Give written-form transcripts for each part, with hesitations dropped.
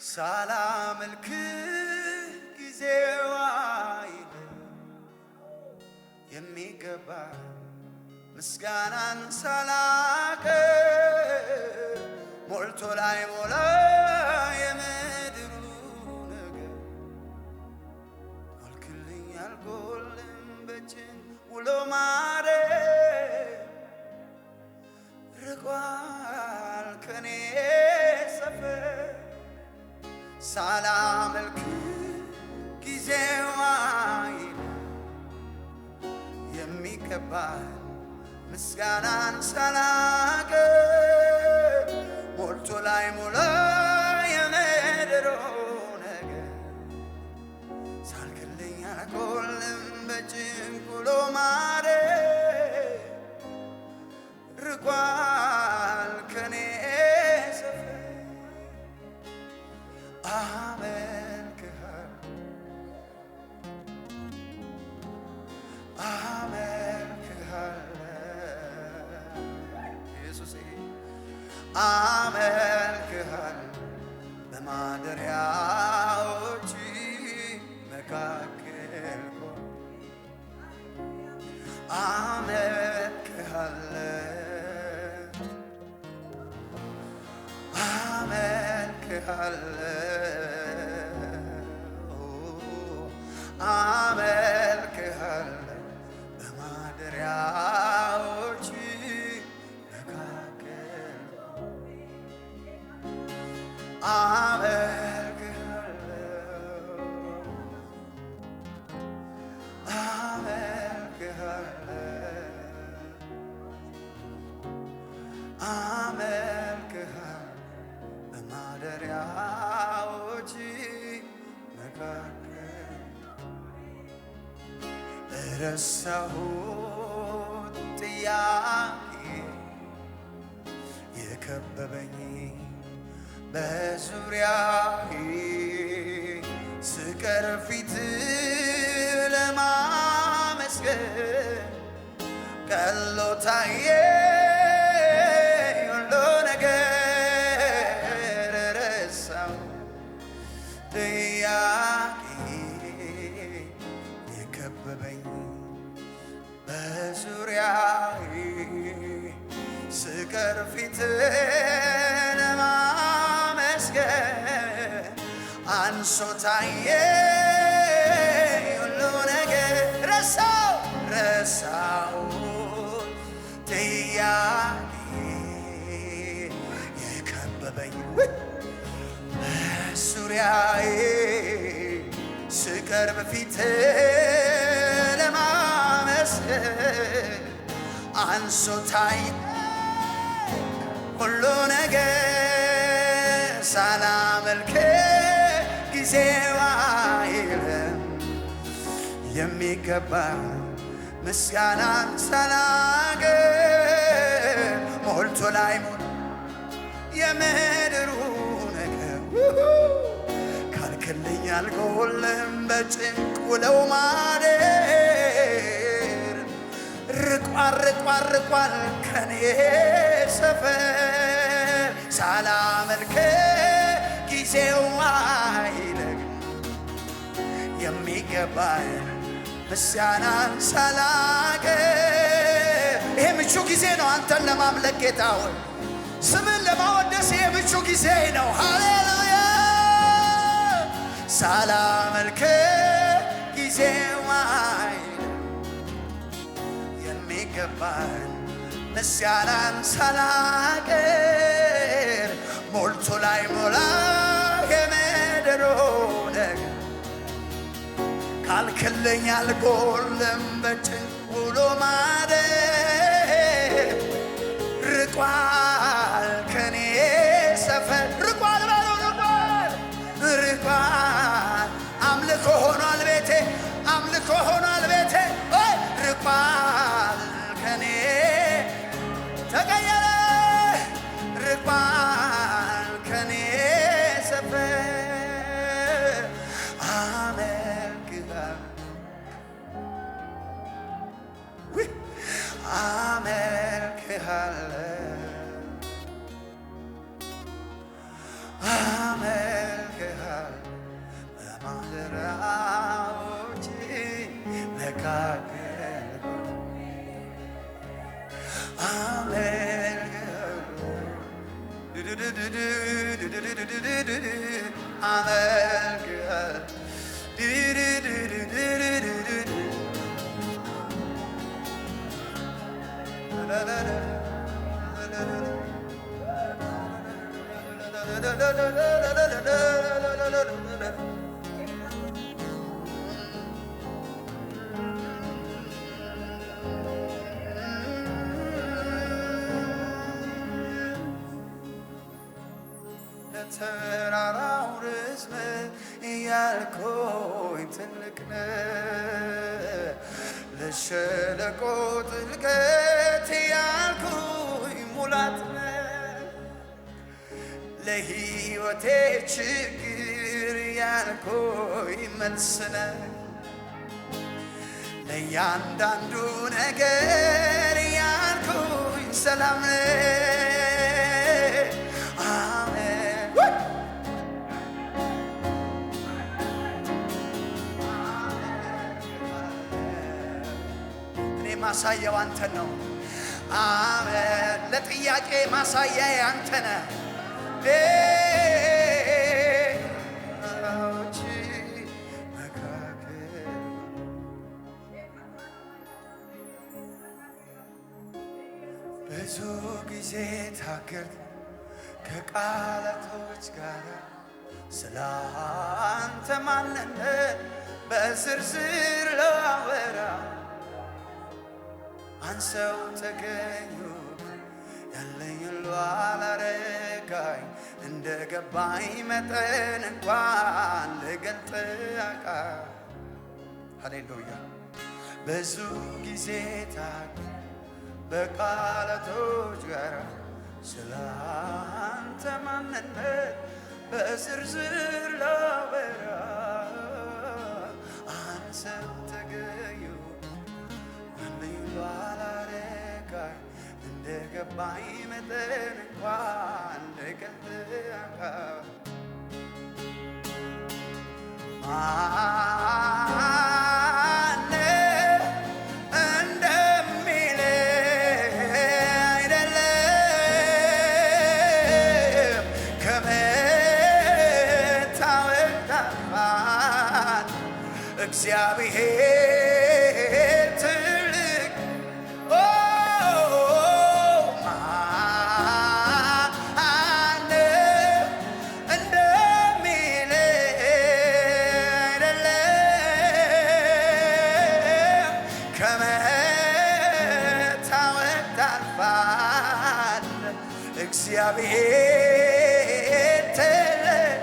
ሳላመልክ ጊዜው አይደለም የሚገባ ምስጋናን ሳላቀርብ ሞልቶ ላይ ሞላ የምድሩ ነገር ሞልክልኝ አልጎልም በጭን ውሎ ማደር ርቋል ከኔ ሰፈር ሳላመልክ ጊዜው አይደለም የሚገባ ምስጋናን ሳላቀርብ ሞልቶ ላይ ሞላ የምድሩ ነገር ሳልክልኝ አልጎልም በጭንቅ ውሎ ማደር ርቋል ከኔ ሰፈር አመልክሃለሁ በማደሪያዎች መካከል አመልክሃለሁ አመልክሃለሁ በማደሪያዎች አመልክሃለሁ በማደሪያዎች መካከል ረሳሁት ጥያቄ የከበበኝ በዙሪያዬ ስቀር ፊት ለማመስገን ቀሎ ታየኝ ሁሉ ነገር ረሳሁ ጥያቄ የከበበኝ በዙሪያዬ ስቀር ፊት አንሶ ታየኝ ሁሉ ነገር ረሳሁ ጥያቄ የከበበኝ በዙሪያዬ ስቀርብ ፊት ለማመስገን አንሶ ታየኝ ሁሉ ነገር ሳላመልክ ጊዜው አይደለም የሚገባ ምስጋናን ሳላቀርብ ሞልቶ ላይ ሞላ የምድሩ ነገር ካልክልኝ አልጎልም በጭንቅ ውለው ማደር ርቋል ከኔ ሰፈር ሳላመልክ ጊዜው አይደለም የሚገባኝ ምስጋናን ሳላቀርብ ይሄ ምቹ ጊዜ ነው አንተን ለማምለክ ጌታ ሆይ ስምን ለማወደስ ይሄ ምቹ ጊዜ ነው ሃሌሉያ ሳላመልክ ጊዜው አይደለም የሚገባኝ ምስጋናን ሳላቀርብ ሞልቶ ላይ ሞላ የምድሩ ነገር ካልክልኝ አልጎልም በጭንቅ ውሎ ማደር ርቋል ከኔ ሰፈር ርቋል አምልኮ ሆኗል ቤቴ ርቋል ከኔ ተቀየረ ርቋል ከኔ ሰፈር አመልክሃለሁ ተራራው ርዝመት ያልኩኝ ትልቅ ነህ፣ ለሸለቆ ጥልቀት ያልኩኝ ሙላት ነህ፣ ለሕይወቴ ችግር ያልኩኝ መልስ ነህ፣ ለእያንዳንዱ ነገር ያልኩኝ ሰላም ነህ። ማሳያው አንተ ነው። አሜን። ለጥያቄ ማሳያ አንተ ነህ። ብዙ ጊዜ ታገልኩ ከቃላቶች ጋር ስለ አንተ ማንነት በዝርዝር ላወራ አንሰው ተገኙ ያለኝ ሁሉ አላረካኝ እንደ ገባኝ መጠን እንኳን ልገልጥ አቃ ሃሌሉያ። ብዙ ጊዜ ታክ በቃላቶች ጋር ስለ አንተ ማንነት በዝርዝር ላወራ አንሰው ተገኙ አላረካኝ እንደ ገባኝ መጠን እንኳን ልገልጥ አቃ ማን እንደሚልህ አይደለም ከመታወቅ ታፋት እግዚአብሔር እግዚአብሔር ትልቅ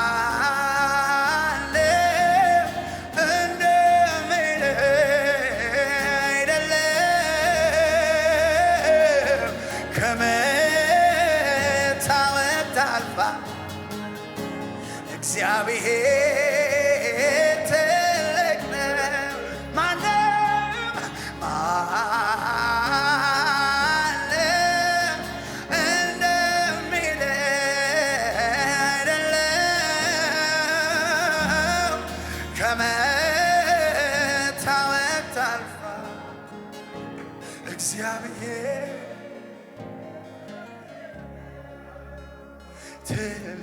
ማን እንደሚልህ አይደለም ከመታወቅ ታልፋለህ እግዚአብሔር ትልቅ ነው። ማንም ከመታወቅ ታልፋለህ እግዚአብሔር ትልቅ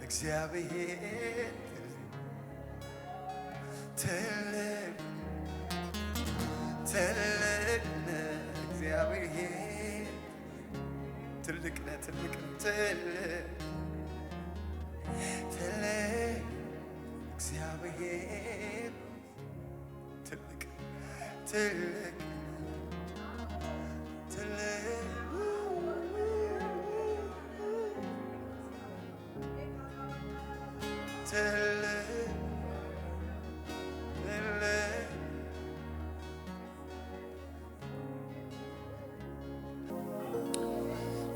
እግዚአብሔር ትልቅ እግዚአብሔር ትልቅ ነህ ትልቅ እግዚአብሔር ትልቅ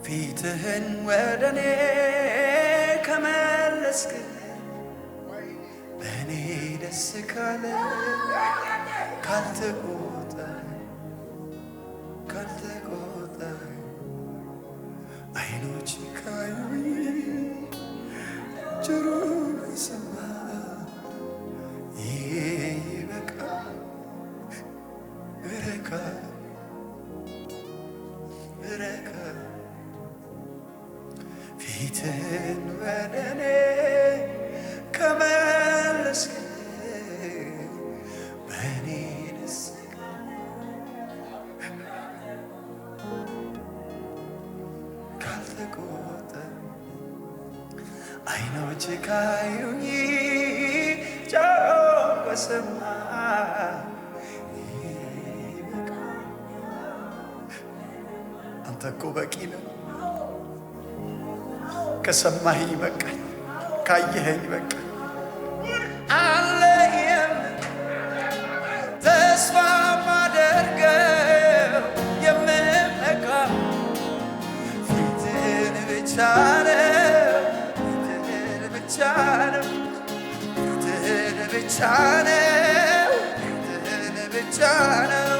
ፊትህን ወደ እኔ ከመለስክ በእኔ ደስ ካለ ካልተቆጣ አይኖች ካዩኝ ጆሮ ሰማ ይበቃ እረካ ፊትህን ወደ እኔ ከመለስክ በእኔ ደስ ካልተቆጠ አይኖች ካዩኝ ጆሮ ከሰማ አንተ እኮ በቂ ነው። ከሰማኸኝ ይበቃኝ፣ ካየኸኝ ይበቃኝ። አለየም ተስፋ ማደርገው የምመካው ፊትህን ብቻ ነው፣ ፊትህን ብቻ ነው፣ ፊትህን ብቻ ነው፣ ፊትህን ብቻ ነው።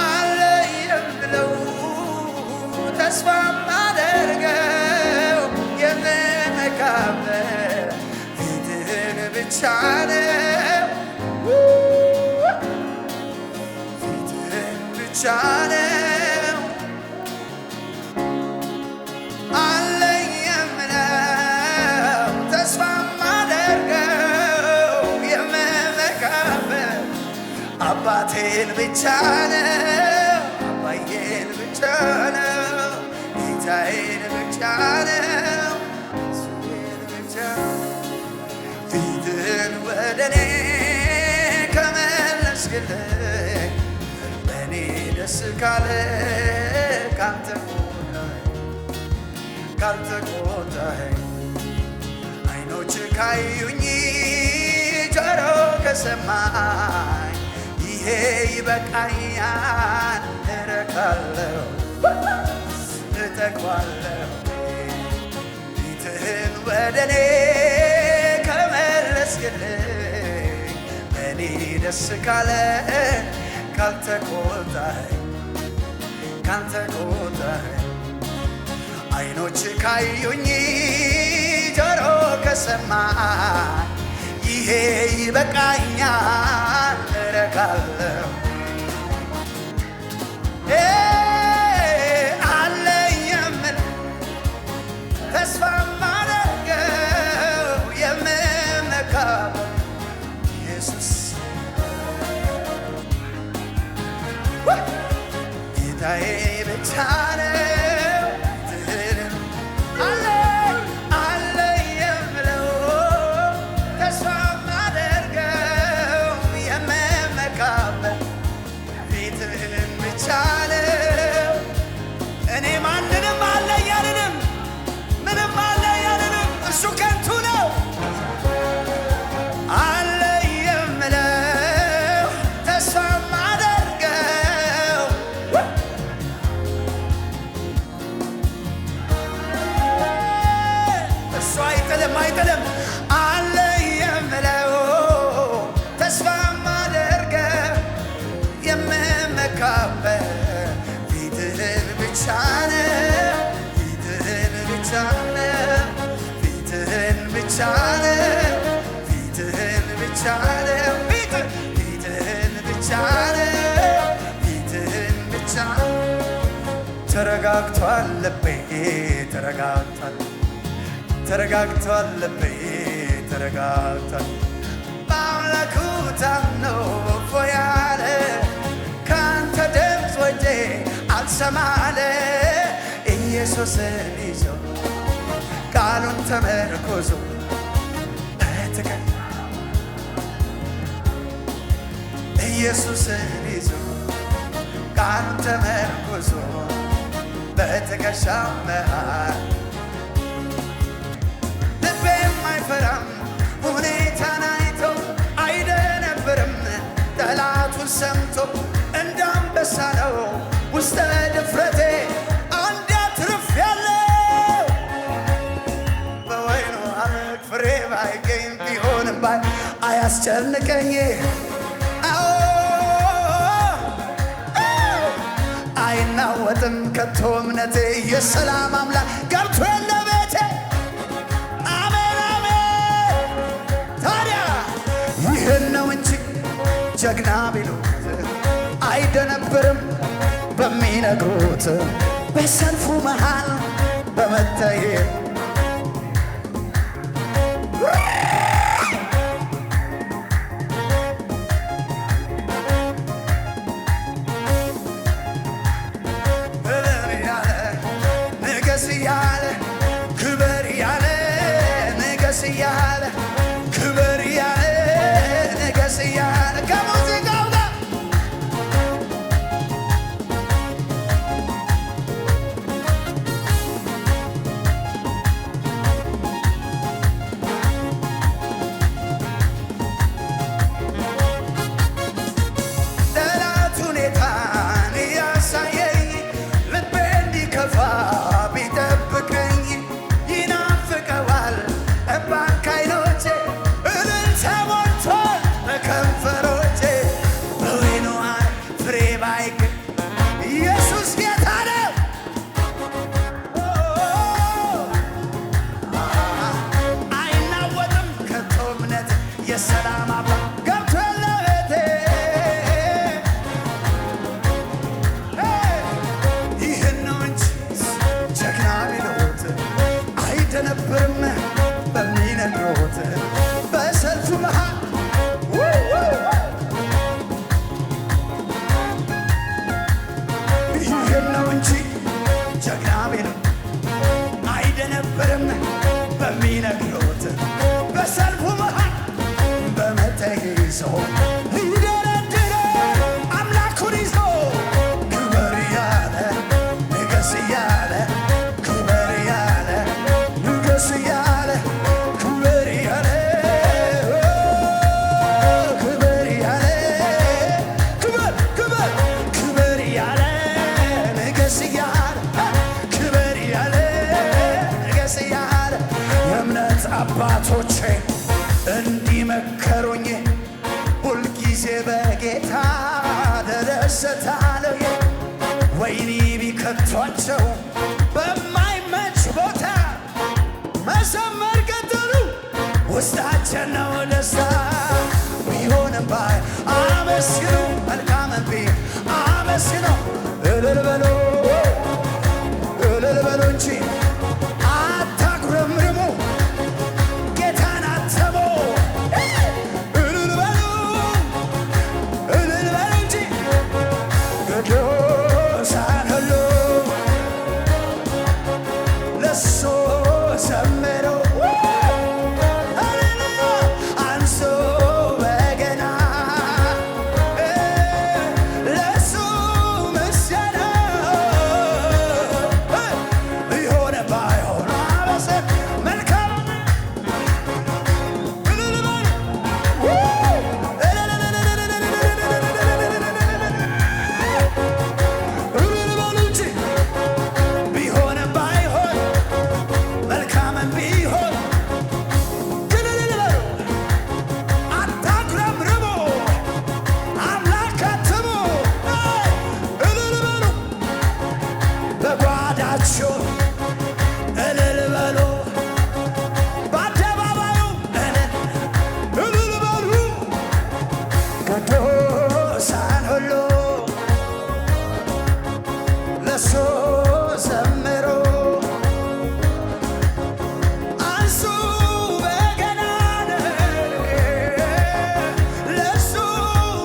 አለየም ብለው ተስፋ ማደርገው የምመካበት ፊትህን ብቻ ነው፣ ፊትህን ብቻ ነው። አለኝ የምለው ተስፋ ማደርገው የምመካበት አባቴን ብቻ ነው፣ አባዬን ብቻ ነው፣ ጌታዬን ብቻ ነው፣ እሱን ብቻ። ፊትህን ወደ እኔ ከመለስክልኝ በእኔ ደስ ካለ ካልተቆጣኸኝ አይኖች ካዩኝ ጆሮ ከሰማኝ ይሄ ይበቃኛል። እረካለሁ እጠግባለሁ ፊትህን ወደ እኔ ከመለስክልኝ በእኔ ደስ ካለ ካልተቆጣኸኝ አይኖች ካዩኝ ጆሮ ከሰማኝ ይሄ ይበቃኛል። እረካለሁ አለኝ የምል ተስፋ ማደርገው የምመካው ኢየሱስ ጌታዬ ብቻ ነው። አለኝ የምለው ተስፋ ማደርገው የምመካበት ፊትህን ብቻ ነው። እኔ ማንንም አለኝ አልልም፣ ምንም አለኝ አልልም፣ እሱ ከንቱ ነው። አለኝ የምለው ተስፋ ማደርገው እሱ አይጥልም አይጥልም። አለኝ የምለው ተስፋ ማደርገው የምመካበት ፊትህን ብቻ ነው፣ ፊትህን ብቻ ነው፣ ፊትህን ብቻ ነው፣ ፊትህን ብቻ ነው፣ ፊትህን ብቻ ነው፣ ፊትህን ብቻ። ተረጋግቷል ልቤ ተረጋግቷል፣ ተረጋግቷል ልቤ ተረጋግቷል። በአምላኩ ታምኖ እፎ ያለ ካንተ ድምፅ ወጄ አልሰማለ ኢየሱስን ይዞ ቃሉን ተመርኮዞ ኢየሱስን ይዞ ቃሉን ተመርኮዞ በትከሻው መሃል ልቤም አይፈራም ሁኔታን አይቶ አይደነብርም ጠላቱን ሰምቶ እንደ አንበሳ ነው ውስጠ ድፍረቴ አንድ አትርፌያለሁ። በወይኑ ሐረግ ፍሬ ባይገኝ ቢሆንም ባይ አያስጨንቀኝ አይናወጥም ከቶ እምነቴ የሰላም አምላክ ገብቶ የለ ቤቴ። አሜን አሜን። ታዲያ ይህን ነው እንጂ ጀግና ቢሉት አይደነብርም በሚነግሩት በሰልፉ መሃል በመታየት ኢየሱስ ጌታ ነው። አይናወጥም ከቶ እምነት የሰላም አባት ገብቷል ለቤቴ። ይህን ነው እንጂ ጀግና ሚሉት አይደነብርም በሚነግሩት በሰልፉ መሃል ይህን ነው እንጂ ጀግና ሚሉት አይደነብርም በሚነግሩት በሰልፉ መሃል በመተይዞ ሊደረድር አምላኩን ይዞ ክበር እያለ ንገስ እያለ ክበር እያለ ንገስ እያለ ክበር እያለ ክበር እያለ ክበር ክበር ክበር እያለ ንገስ እያለ ክበር እያለ ንገስ እያለ የእምነት አባቶቼ እንዲመከሩኝ ሁልጊዜ በጌታ ደረሰታለሁ። ወይኒ ቢከቷቸው በማይመች ቦታ መዘመር ቀጠሉ። ውስጣችን ነው ደስታ ቢሆንም ባይ አመስግኑ መልካምን ቢ አመስግኑ እልል በሉ እልል በሉ እንጂ አታጉረምርሙ ጌታን አትሙ እልል በሉ እንጂ ቅዱሳን ሁሉ ለሱ ዘምሩ ሃሌሉያ አንሱ በገና ለሱ ምስጋና ቢሆን ባይሆን አበሰር መልካም እልል በሉ እልል በሉ እንጂ ቢሆንም ባይሆን መልካምም ቢሆን ግን እልል በሉ አታጉረምርሙ አምላክ አትሙ እልል በሉ በጓዳችሁ እልል በሉ በአደባባዩ እልል በሉ ቅዱሳን ሁሉ ለሱ ዘምሩ አንሱ በገናን ለሱ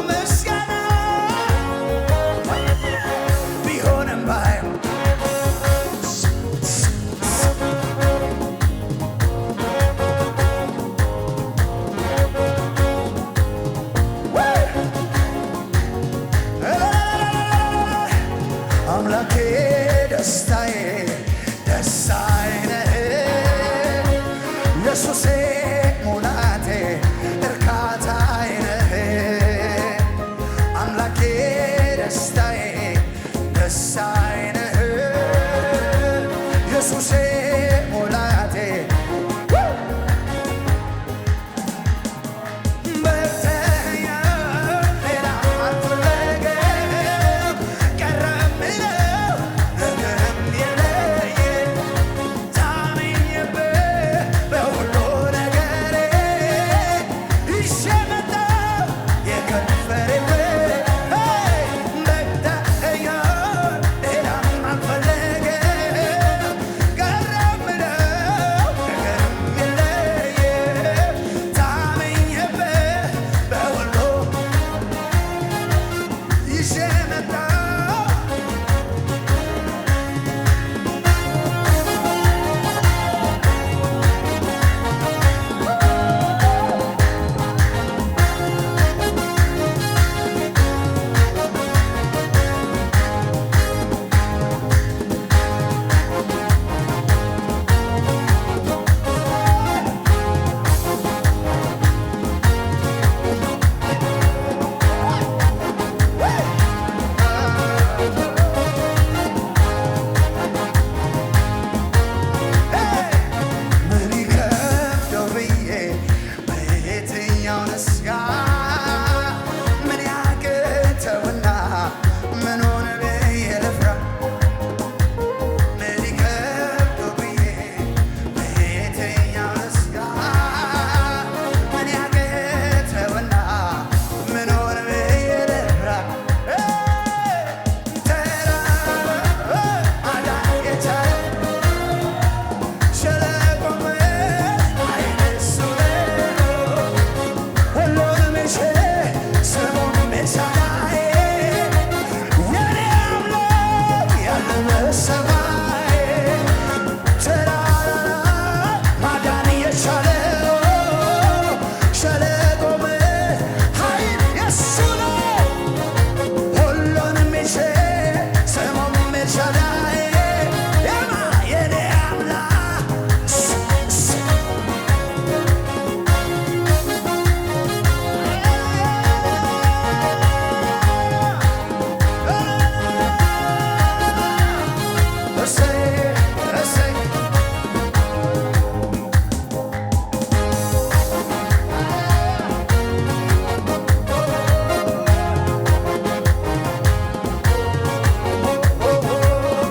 ምስጋና ቢሆንም ባይሆን አምላኬ ደስታዬ ደስታዬ